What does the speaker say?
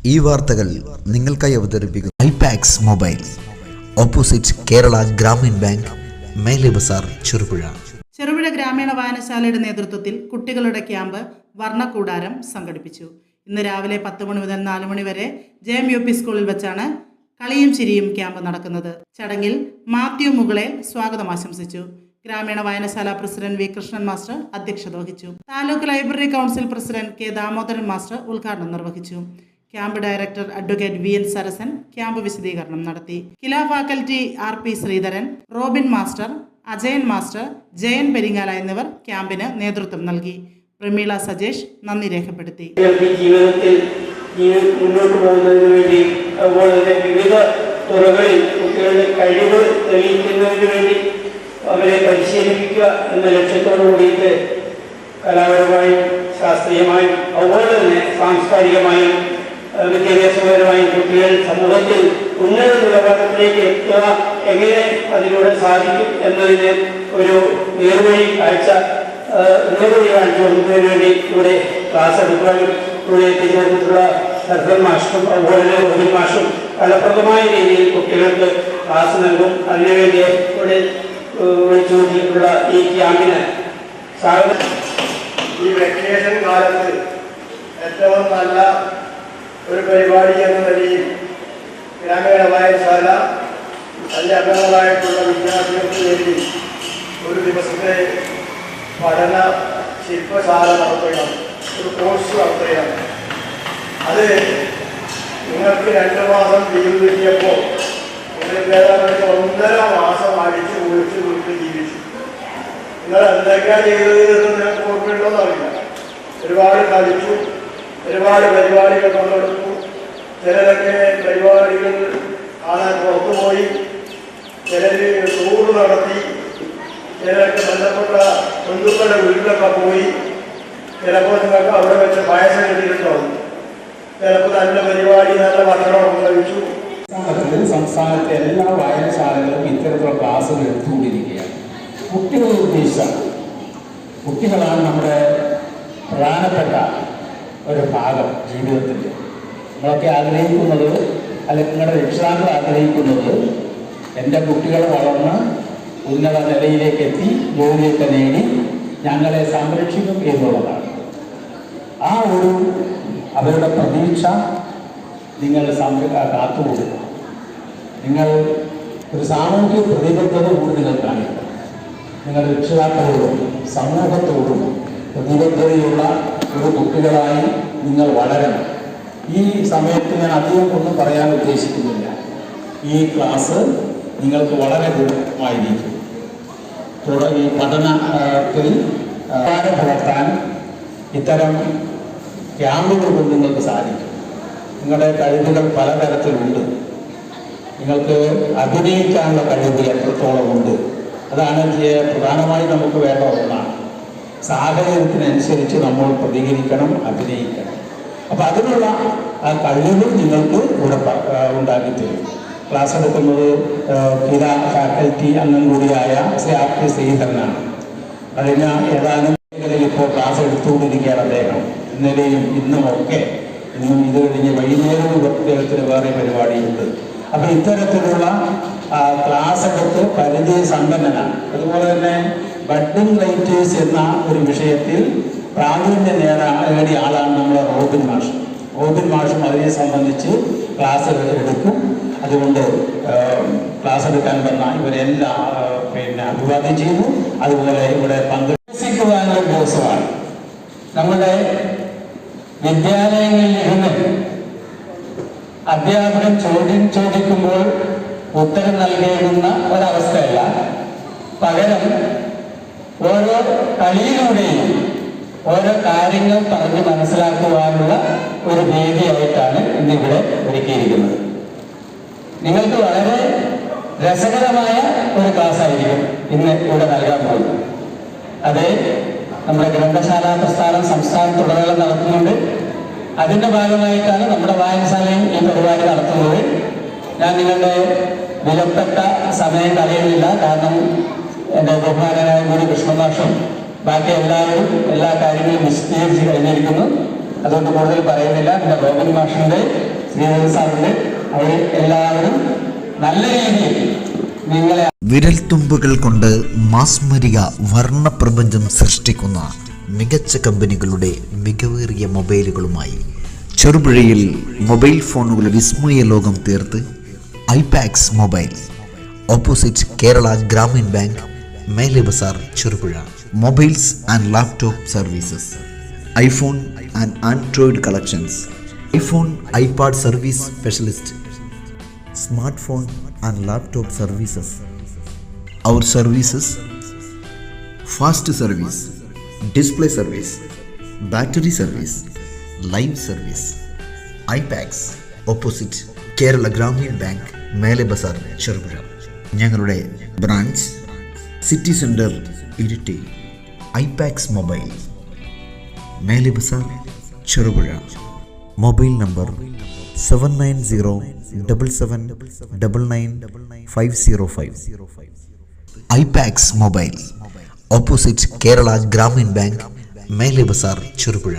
ഈ വാർത്തകൾ നിങ്ങൾക്കായി അവതരിപ്പിക്കുന്നു ഐപാക്സ് mobile, opposite Kerala Gramin bank, Mele Bazar, Cherupuzha. Cherupuzha ഗ്രാമീണ വായനശാലയുടെ നേതൃത്വത്തിൽ കുട്ടികളുടെ ക്യാമ്പ് വർണ്ണക്കൂടാരം സംഘടിപ്പിച്ചു. ഇന്ന് രാവിലെ 10 മണി മുതൽ 4 മണി വരെ JMUP സ്കൂളിൽ വെച്ചാണ് കളിയും ചിരിയും ക്യാമ്പ് നടക്കുന്നത്. ചടങ്ങിൽ മാത്യു മുകളേൽ സ്വാഗതം ആശംസിച്ചു. ഗ്രാമീണ വായനശാല പ്രസിഡന്റ് V. കൃഷ്ണൻ മാസ്റ്റർ അധ്യക്ഷത വഹിച്ചു. Taluk library council president K. Damodaran master ഉദ്ഘാടനം നിർവഹിച്ചു. Camp director advocate VN Sarasan camp വിശദീകരണം നടത്തി. KILA faculty RP Sreedharan, Robin master, Ajayan master, Jayan Peringala എന്നിവർ ക്യാമ്പിന് നേതൃത്വം നൽകി. പ്രമീള സജേഷ് നന്ദി രേഖപ്പെടുത്തി. ജീവിതത്തിൽ മുന്നോട്ട് പോകുന്നതിന് വേണ്ടി അതുപോലെ തന്നെ വിവിധ തുറകളിൽ കുട്ടികളുടെ കഴിവ് തെളിയിക്കുന്നതിന് വേണ്ടി അവരെ പരിശീലിപ്പിക്കുക എന്ന ലക്ഷ്യത്തോടു കൂടിയിട്ട് കലാപരമായും ശാസ്ത്രീയമായും അതുപോലെ തന്നെ സാംസ്കാരികമായും വിദ്യാഭ്യാസപരമായും കുട്ടികൾ സമൂഹത്തിൽ ഉന്നത നിലവാരത്തിലേക്ക് എത്തുക എങ്ങനെ അതിലൂടെ സാധിക്കും എന്നതിന് ഒരു നേർവഴി കാണിച്ചു കൊടുക്കുന്നതിന് വേണ്ടി ഇവിടെ ക്ലാസ് എടുക്കാനും ഇവിടെ എത്തിച്ചേർന്നിട്ടുള്ള സർഫൻ മാഷും അതുപോലെ തന്നെ റോബിൻ മാഷും ഫലപ്രദമായ രീതിയിൽ കുട്ടികൾക്ക് ക്ലാസ് നൽകും. അതിനുവേണ്ടി ഇവിടെ വിളിച്ചു കൂട്ടിയിട്ടുള്ള ഈ ക്യാമ്പിന് സ്വാഗതം. ഈ വെക്കേഷൻ കാലത്ത് ഏറ്റവും നല്ല ഒരു പരിപാടി എന്ന നിലയിൽ ഗ്രാമീണ വായനശാല അതിൻ്റെ അംഗങ്ങളായിട്ടുള്ള വിദ്യാർത്ഥികൾക്ക് വേണ്ടി ഒരു ദിവസത്തെ പഠന ശില്പശാല നടത്തുകയാണ്, ഒരു കോഴ്സ് നടത്തുകയാണ്. അത് നിങ്ങൾക്ക് 2 മാസം ലീവ് കിട്ടിയപ്പോൾ നിങ്ങൾക്ക് ഏതാണ്ട് 1.5 മാസം അടിച്ച് കുളിച്ച് വീട്ടിൽ ജീവിച്ചു. നിങ്ങൾ എന്തൊക്കെയാണ് ചെയ്തത് എന്ന് നിങ്ങൾക്ക് ഓർമ്മയുണ്ടോന്ന് അറിയില്ല. ഒരുപാട് കളിച്ചു, ഒരുപാട് പരിപാടികൾ പങ്കെടുത്തു. ചിലരൊക്കെ പരിപാടികൾ കാണാൻ പുറത്തുപോയി, ചിലർ ടൂർ നടത്തി, ചിലർക്ക് ബന്ധപ്പെട്ട ബന്ധുക്കളുടെ വീട്ടിലൊക്കെ പോയി. ചിലപ്പോൾ നിങ്ങൾക്ക് അവിടെ വെച്ച് പായസം കിട്ടിയിട്ടുണ്ടാവും, ചിലപ്പോൾ നല്ല പരിപാടി നല്ല ഭക്ഷണം കഴിച്ചു. സംസ്ഥാനത്തെ എല്ലാ വായനശാലകളും ഇത്തരത്തിലുള്ള ക്ലാസ്സുകൾ എടുത്തുകൊണ്ടിരിക്കുകയാണ്. കുട്ടികളെ ഉദ്ദേശിച്ചാണ്. കുട്ടികളാണ് നമ്മുടെ പ്രധാനപ്പെട്ട ഒരു ഭാഗം ജീവിതത്തിൻ്റെ. നമ്മളൊക്കെ ആഗ്രഹിക്കുന്നത്, അല്ലെങ്കിൽ നിങ്ങളുടെ രക്ഷിതാക്കൾ ആഗ്രഹിക്കുന്നത്, എൻ്റെ കുട്ടികൾ വളർന്ന് ഉന്നത നിലയിലേക്ക് എത്തി ജോലിയൊക്കെ നേടി ഞങ്ങളെ സംരക്ഷിക്കും എന്നുള്ളതാണ്. ആ ഒരു അവരുടെ പ്രതീക്ഷ നിങ്ങൾ കാത്തുകൊടുക്കുക. നിങ്ങൾ ഒരു സാമൂഹ്യ പ്രതിബദ്ധത കൂടി നിങ്ങൾ കാണിക്കണം. നിങ്ങളുടെ രക്ഷിതാക്കളോടും സമൂഹത്തോടും പ്രതിബദ്ധതയുള്ള ഒരു കുട്ടികളായി നിങ്ങൾ വളരണം. ഈ സമയത്ത് ഞാൻ അധികം ഒന്നും പറയാൻ ഉദ്ദേശിക്കുന്നില്ല. ഈ ക്ലാസ് നിങ്ങൾക്ക് വളരെ ഗുണമായിരിക്കും. ഈ പഠനത്തിൽ പുലർത്താൻ ഇത്തരം ക്യാമ്പുകൾ കൊണ്ട് നിങ്ങൾക്ക് സാധിക്കും. നിങ്ങളുടെ കഴിവുകൾ പലതരത്തിലുണ്ട്. നിങ്ങൾക്ക് അഭിനയിക്കാനുള്ള കഴിവ് എത്രത്തോളം ഉണ്ട്, അതാണ് പ്രധാനമായി നമുക്ക് വേണ്ട ഒന്നാണ്. സാഹചര്യത്തിനനുസരിച്ച് നമ്മൾ പ്രതികരിക്കണം, അഭിനയിക്കണം. അപ്പം അതിനുള്ള ആ കഴിവ് നിങ്ങൾക്ക് ഇവിടെ ഉണ്ടാക്കിത്തരും. ക്ലാസ് എടുക്കുന്നത് കില ഫാക്കൽറ്റി അംഗം കൂടിയായ RP ശ്രീധരനാണ്. കഴിഞ്ഞ ഏതാനും മേഖലയിൽ ഇപ്പോൾ ക്ലാസ് എടുത്തുകൊണ്ടിരിക്കുകയാണ് അദ്ദേഹം. ഇന്നലെയും ഇന്നുമൊക്കെ, ഇന്നും ഇത് കഴിഞ്ഞ് വൈകുന്നേരവും അദ്ദേഹത്തിന് വേറെ പരിപാടിയുണ്ട്. അപ്പം ഇത്തരത്തിലുള്ള ക്ലാസ് എടുത്ത് പരിചയ സമ്പന്നനാണ്. അതുപോലെ തന്നെ ബഡ്ഡിംഗ് റൈറ്റേഴ്സ് എന്ന ഒരു വിഷയത്തിൽ പ്രാവീണ്യം നേടിയ ആളാണ് നമ്മുടെ റോബിൻ മാഷ്. റോബിൻ മാഷും അതിനെ സംബന്ധിച്ച് ക്ലാസ് എടുക്കും. അതുകൊണ്ട് ക്ലാസ് എടുക്കാൻ വന്ന ഇവരെല്ലാം അഭിവാദ്യം ചെയ്യുന്നു. അതുപോലെ ഇവിടെ പങ്കെടുക്കാനുള്ള ദിവസമാണ്. നമ്മുടെ വിദ്യാലയങ്ങളിൽ ഇരുന്ന് അധ്യാപകൻ ചോദ്യം ചോദിക്കുമ്പോൾ ഉത്തരം നൽകേണ്ടുന്ന ഒരവസ്ഥയല്ല, പകരം ഓരോ കളിയിലൂടെയും ഓരോ കാര്യങ്ങൾ പറഞ്ഞ് മനസ്സിലാക്കുവാനുള്ള ഒരു വേദിയായിട്ടാണ് ഇന്നിവിടെ ഒരുക്കിയിരിക്കുന്നത്. നിങ്ങൾക്ക് വളരെ രസകരമായ ഒരു ക്ലാസ് ആയിരിക്കും ഇന്ന് ഇവിടെ നൽകാൻ പോകുന്നത്. അത് നമ്മുടെ ഗ്രന്ഥശാല പ്രസ്ഥാനം സംസ്ഥാനത്തുടനീളം നടത്തുന്നുണ്ട്. അതിൻ്റെ ഭാഗമായിട്ടാണ് നമ്മുടെ വായനശാലയും ഈ പരിപാടി നടത്തുന്നത്. ഞാൻ നിങ്ങളുടെ വിലപ്പെട്ട സമയം കളയുന്നില്ല. കാരണം എൻ്റെ ബഹുമാനനായ കൃഷ്ണമാഷും ബാക്കി എല്ലാവരും എല്ലാ കാര്യങ്ങളും വിശദീകരിച്ച് കഴിഞ്ഞിരിക്കുന്നു. അതുകൊണ്ട് കൂടുതൽ പറയുന്നില്ല. എൻ്റെ റോബിൻ മാഷിൻ്റെ, ശ്രീധരൻ സാറിൻ്റെ, അവർ എല്ലാവരും നല്ല രീതിയിൽ നിങ്ങളെ വിരൽത്തുമ്പുകൾ കൊണ്ട് മാസ്മരിക വർണ്ണപ്രപഞ്ചം സൃഷ്ടിക്കുന്ന മികച്ച കമ്പനികളുടെ മികവേറിയ മൊബൈലുകളുമായി ചെറുപുഴയിൽ മൊബൈൽ ഫോണുകളുടെ വിസ്മയ ലോകം തീർത്ത് ഐപാക്സ് mobile, opposite Kerala Gramin bank, Mele Bazar, Cherupuzha. Mobiles and laptop services, iPhone and Android collections, iPhone iPad service specialist, smartphone and laptop services. Our services: fast service, display service, battery service, live service. ഐപാക്സ്, ഓപ്പോസിറ്റ് കേരള ഗ്രാമീൺ ബാങ്ക്, മേലെ ബസാർ, ചെറുപുഴ. ഞങ്ങളുടെ branch city centre, Iritty. ഐപാക്സ് mobile, Mele Bazar, Cherupuzha. Mobile number 7907799505. ഐപാക്സ് mobile, opposite Kerala Gramin bank, Mele Bazar, Cherupuzha.